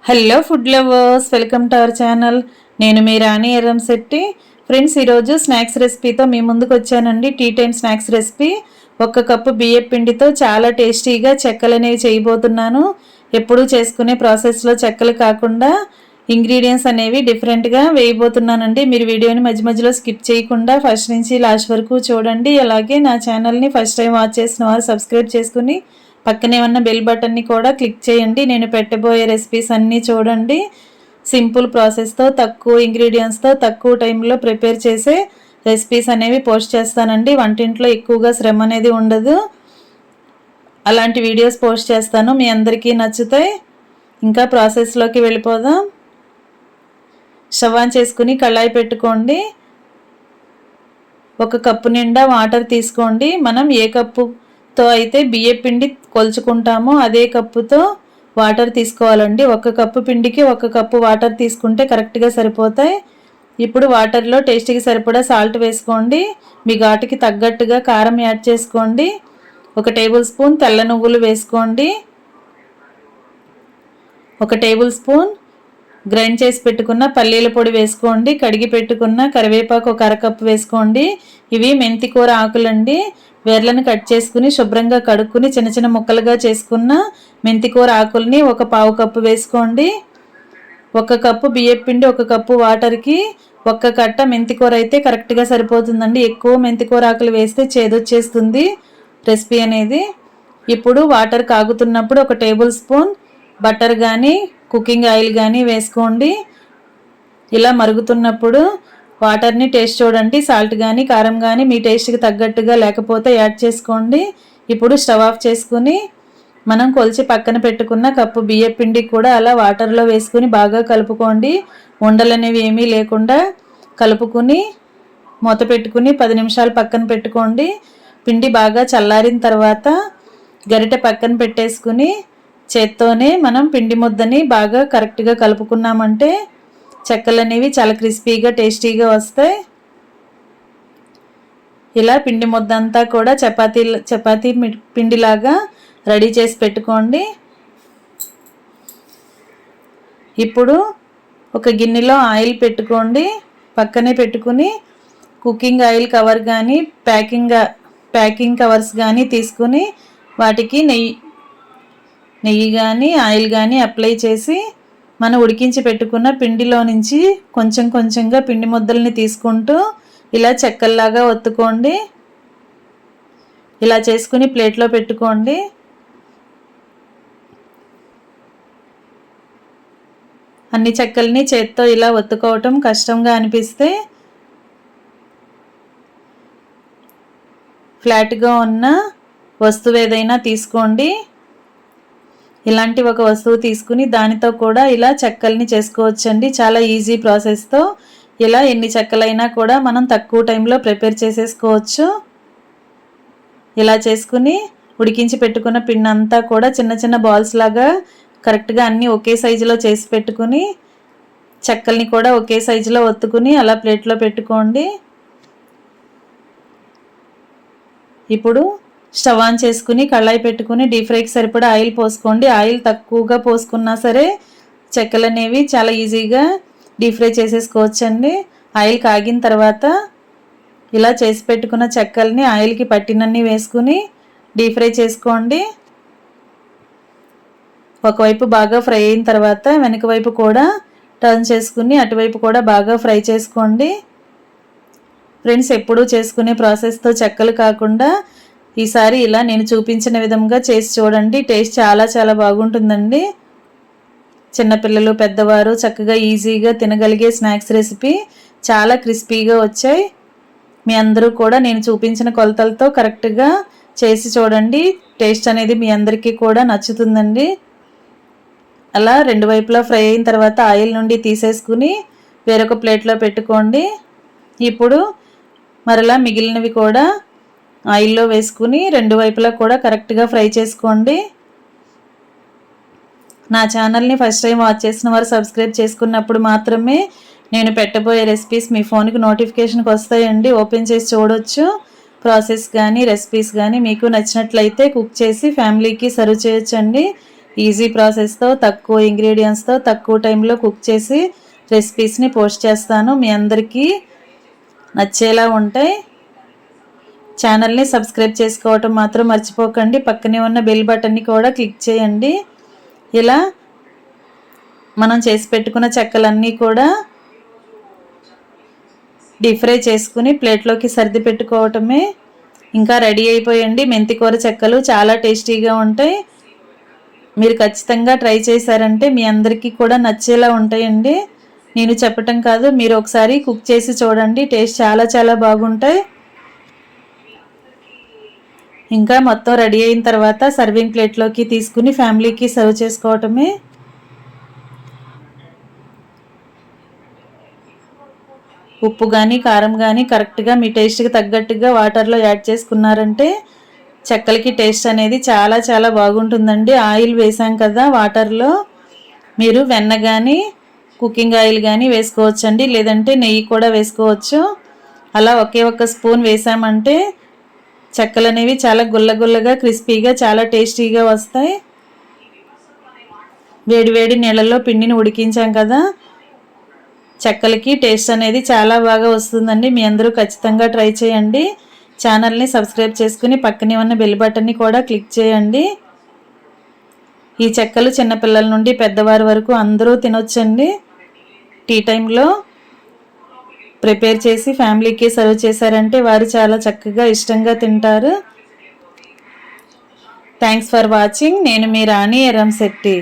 Hello food lovers, welcome to our channel. నేను మీ Rani Erramshetty. Friends, ఈరోజు స్నాక్స్ రెసిపీతో మీ ముందుకు వచ్చానండి. Tea time snacks recipe. 1 cup బియ్యం పిండితో చాలా టేస్టీగా చెక్కలు అనేవి చేయబోతున్నాను. ఎప్పుడూ చేసుకునే ప్రాసెస్లో చెక్కలు కాకుండా ఇంగ్రీడియంట్స్ అనేవి డిఫరెంట్గా వేయబోతున్నానండి. మీరు వీడియోని మధ్య మధ్యలో స్కిప్ చేయకుండా ఫస్ట్ నుంచి లాస్ట్ వరకు చూడండి. అలాగే నా ఛానల్ని ఫస్ట్ టైం వాచ్ చేసిన వారు సబ్స్క్రైబ్ చేసుకుని పక్కనే ఉన్న బెల్ బటన్ని కూడా క్లిక్ చేయండి. నేను పెట్టబోయే రెసిపీస్ అన్నీ చూడండి. సింపుల్ ప్రాసెస్తో, తక్కువ ఇంగ్రీడియంట్స్తో, తక్కువ టైంలో ప్రిపేర్ చేసే రెసిపీస్ అనేవి పోస్ట్ చేస్తానండి. వంటింట్లో ఎక్కువగా శ్రమ అనేది ఉండదు. అలాంటి వీడియోస్ పోస్ట్ చేస్తాను, మీ అందరికీ నచ్చుతాయి. ఇంకా ప్రాసెస్లోకి వెళ్ళిపోదాం. స్టవ్ ఆన్ చేసుకుని కళాయి పెట్టుకోండి. 1 కప్పు నిండా వాటర్ తీసుకోండి. మనం ఏ కప్పుతో అయితే బియ్యం పిండి కొలుచుకుంటామో అదే కప్పుతో వాటర్ తీసుకోవాలండి. 1 కప్పు పిండికి 1 కప్పు వాటర్ తీసుకుంటే కరెక్ట్గా సరిపోతాయి. ఇప్పుడు వాటర్లో టేస్ట్కి సరిపడా సాల్ట్ వేసుకోండి. మీ ఘాటుకి తగ్గట్టుగా కారం యాడ్ చేసుకోండి. 1 టేబుల్ స్పూన్ తెల్ల నువ్వులు వేసుకోండి. 1 టేబుల్ స్పూన్ గ్రైండ్ చేసి పెట్టుకున్న పల్లీల పొడి వేసుకోండి. కడిగి పెట్టుకున్న కరివేపాకు 1 అరకప్పు వేసుకోండి. ఇవి మెంతి కూర ఆకులండి. వేర్లను కట్ చేసుకుని శుభ్రంగా కడుక్కుని చిన్న చిన్న ముక్కలుగా చేసుకున్న మెంతి కూర ఆకుల్ని 1 పావు కప్పు వేసుకోండి. 1 కప్పు బియ్యం పిండి 1 కప్పు వాటర్కి 1 కట్ట మెంతి కూర అయితే కరెక్ట్గా సరిపోతుందండి. ఎక్కువ మెంతి కూర ఆకులు వేస్తే చేదొచ్చేస్తుంది రెసిపీ అనేది. ఇప్పుడు వాటర్ కాగుతున్నప్పుడు 1 టేబుల్ స్పూన్ బటర్ కానీ కుకింగ్ ఆయిల్ కానీ వేసుకోండి. ఇలా మరుగుతున్నప్పుడు వాటర్ని టేస్ట్ చూడండి. సాల్ట్ కానీ కారం కానీ మీ టేస్ట్కి తగ్గట్టుగా లేకపోతే యాడ్ చేసుకోండి. ఇప్పుడు స్టవ్ ఆఫ్ చేసుకుని మనం కొలిచి పక్కన పెట్టుకున్న కప్పు బియ్యం పిండి కూడా అలా వాటర్లో వేసుకుని బాగా కలుపుకోండి. ఉండలు అనేవి ఏమీ లేకుండా కలుపుకుని మూత పెట్టుకుని 10 నిమిషాలు పక్కన పెట్టుకోండి. పిండి బాగా చల్లారిన తర్వాత గరిటె పక్కన పెట్టేసుకుని చేత్తోనే మనం పిండి ముద్దని బాగా కరెక్ట్గా కలుపుకున్నామంటే చెక్కలు అనేవి చాలా క్రిస్పీగా టేస్టీగా వస్తాయి. ఇలా పిండి ముద్ద అంతా కూడా చపాతీ పిండిలాగా రెడీ చేసి పెట్టుకోండి. ఇప్పుడు ఒక గిన్నెలో ఆయిల్ పెట్టుకోండి. పక్కనే పెట్టుకుని కుకింగ్ ఆయిల్ కవర్ కానీ ప్యాకింగ్ కవర్స్ కానీ తీసుకుని వాటికి నెయ్యి కానీ ఆయిల్ కానీ అప్లై చేసి మనం ఉడికించి పెట్టుకున్న పిండిలో నుంచి కొంచెం కొంచెంగా పిండి ముద్దల్ని తీసుకుంటూ ఇలా చెక్కల్లాగా ఒత్తుకోండి. ఇలా చేసుకుని ప్లేట్లో పెట్టుకోండి. అన్ని చెక్కల్ని చేత్తో ఇలా ఒత్తుకోవటం కష్టంగా అనిపిస్తే ఫ్లాట్గా ఉన్న వస్తువు ఏదైనా తీసుకోండి. ఇలాంటి ఒక వస్తువు తీసుకుని దానితో కూడా ఇలా చెక్కల్ని చేసుకోవచ్చండి. చాలా ఈజీ ప్రాసెస్తో ఇలా ఎన్ని చెక్కలైనా కూడా మనం తక్కువ టైంలో ప్రిపేర్ చేసేసుకోవచ్చు. ఇలా చేసుకుని ఉడికించి పెట్టుకున్న పిండి అంతా కూడా చిన్న చిన్న బాల్స్ లాగా కరెక్ట్గా అన్నీ ఒకే సైజులో చేసి పెట్టుకుని చెక్కల్ని కూడా ఒకే సైజులో ఒత్తుకుని అలా ప్లేట్లో పెట్టుకోండి. ఇప్పుడు స్టవ్ ఆన్ చేసుకుని కళాయి పెట్టుకుని డీప్ ఫ్రైకి సరిపడా ఆయిల్ పోసుకోండి. ఆయిల్ తక్కువగా పోసుకున్నా సరే చెక్కలు అనేవి చాలా ఈజీగా డీప్ ఫ్రై చేసేసుకోవచ్చండి. ఆయిల్ కాగిన తర్వాత ఇలా చేసి పెట్టుకున్న చెక్కల్ని ఆయిల్కి పట్టినన్ని వేసుకుని డీప్ ఫ్రై చేసుకోండి. ఒకవైపు బాగా ఫ్రై అయిన తర్వాత వెనక వైపు కూడా టర్న్ చేసుకుని అటువైపు కూడా బాగా ఫ్రై చేసుకోండి. ఫ్రెండ్స్, ఎప్పుడూ చేసుకునే ప్రాసెస్తో చెక్కలు కాకుండా ఈసారి ఇలా నేను చూపించిన విధంగా చేసి చూడండి. టేస్ట్ చాలా చాలా బాగుంటుందండి. చిన్నపిల్లలు పెద్దవారు చక్కగా ఈజీగా తినగలిగే స్నాక్స్ రెసిపీ. చాలా క్రిస్పీగా వచ్చాయి. మీ అందరూ కూడా నేను చూపించిన కొలతలతో కరెక్ట్గా చేసి చూడండి. టేస్ట్ అనేది మీ అందరికీ కూడా నచ్చుతుందండి. అలా 2 వైపులా ఫ్రై అయిన తర్వాత ఆయిల్ నుండి తీసేసుకుని వేరొక ప్లేట్లో పెట్టుకోండి. ఇప్పుడు మరలా మిగిలినవి కూడా ఆయిల్లో వేసుకుని 2 వైపులా కూడా కరెక్ట్గా ఫ్రై చేసుకోండి. నా ఛానల్ని ఫస్ట్ టైం వాచ్ చేసిన వారు సబ్స్క్రైబ్ చేసుకున్నప్పుడు మాత్రమే నేను పెట్టబోయే రెసిపీస్ మీ ఫోన్కి నోటిఫికేషన్కి వస్తాయండి. ఓపెన్ చేసి చూడొచ్చు. ప్రాసెస్ కానీ రెసిపీస్ కానీ మీకు నచ్చినట్లయితే కుక్ చేసి ఫ్యామిలీకి సర్వ్ చేయొచ్చండి. ఈజీ ప్రాసెస్తో తక్కువ ఇంగ్రీడియంట్స్తో తక్కువ టైంలో కుక్ చేసి రెసిపీస్ని పోస్ట్ చేస్తాను. మీ అందరికీ నచ్చేలా ఉంటాయి. ఛానల్ని సబ్స్క్రైబ్ చేసుకోవటం మాత్రం మర్చిపోకండి. పక్కనే ఉన్న బెల్ బటన్ని కూడా క్లిక్ చేయండి. ఇలా మనం చేసి పెట్టుకున్న చెక్కలన్నీ కూడా డీప్ ఫ్రై చేసుకుని ప్లేట్లోకి సర్ది పెట్టుకోవటమే. ఇంకా రెడీ అయిపోయండి మెంతికూర చెక్కలు. చాలా టేస్టీగా ఉంటాయి. మీరు ఖచ్చితంగా ట్రై చేశారంటే మీ అందరికీ కూడా నచ్చేలా ఉంటాయండి. నేను చెప్పటం కాదు, మీరు ఒకసారి కుక్ చేసి చూడండి. టేస్ట్ చాలా చాలా బాగుంటాయి. ఇంకా మొత్తం రెడీ అయిన తర్వాత సర్వింగ్ ప్లేట్లోకి తీసుకుని ఫ్యామిలీకి సర్వ్ చేసుకోవటమే. ఉప్పు కానీ కారం కానీ కరెక్ట్గా మీ టేస్ట్కి తగ్గట్టుగా వాటర్లో యాడ్ చేసుకున్నారంటే చెక్కలకి టేస్ట్ అనేది చాలా చాలా బాగుంటుందండి. ఆయిల్ వేసాం కదా వాటర్లో, మీరు వెన్న కానీ కుకింగ్ ఆయిల్ కానీ వేసుకోవచ్చండి, లేదంటే నెయ్యి కూడా వేసుకోవచ్చు. అలా ఒకే ఒక్క స్పూన్ వేసామంటే చెక్కలు అనేవి చాలా గుల్లగుల్లగా క్రిస్పీగా చాలా టేస్టీగా వస్తాయి. వేడివేడి నీళ్ళల్లో పిండిని ఉడికించాం కదా, చెక్కలకి టేస్ట్ అనేది చాలా బాగా వస్తుందండి. మీ అందరూ ఖచ్చితంగా ట్రై చేయండి. ఛానల్ని సబ్స్క్రైబ్ చేసుకుని పక్కనే ఉన్న బెల్ బటన్ని కూడా క్లిక్ చేయండి. ఈ చెక్కలు చిన్నపిల్లల నుండి పెద్దవారి వరకు అందరూ తినొచ్చండి. టీ టైంలో ప్రిపేర్ చేసి ఫ్యామిలీకి సర్వ్ చేశారంటే వారు చాలా చక్కగా ఇష్టంగా తింటారు. Thanks for watching. నేను మీ రాణి ఎర్రంశెట్టి.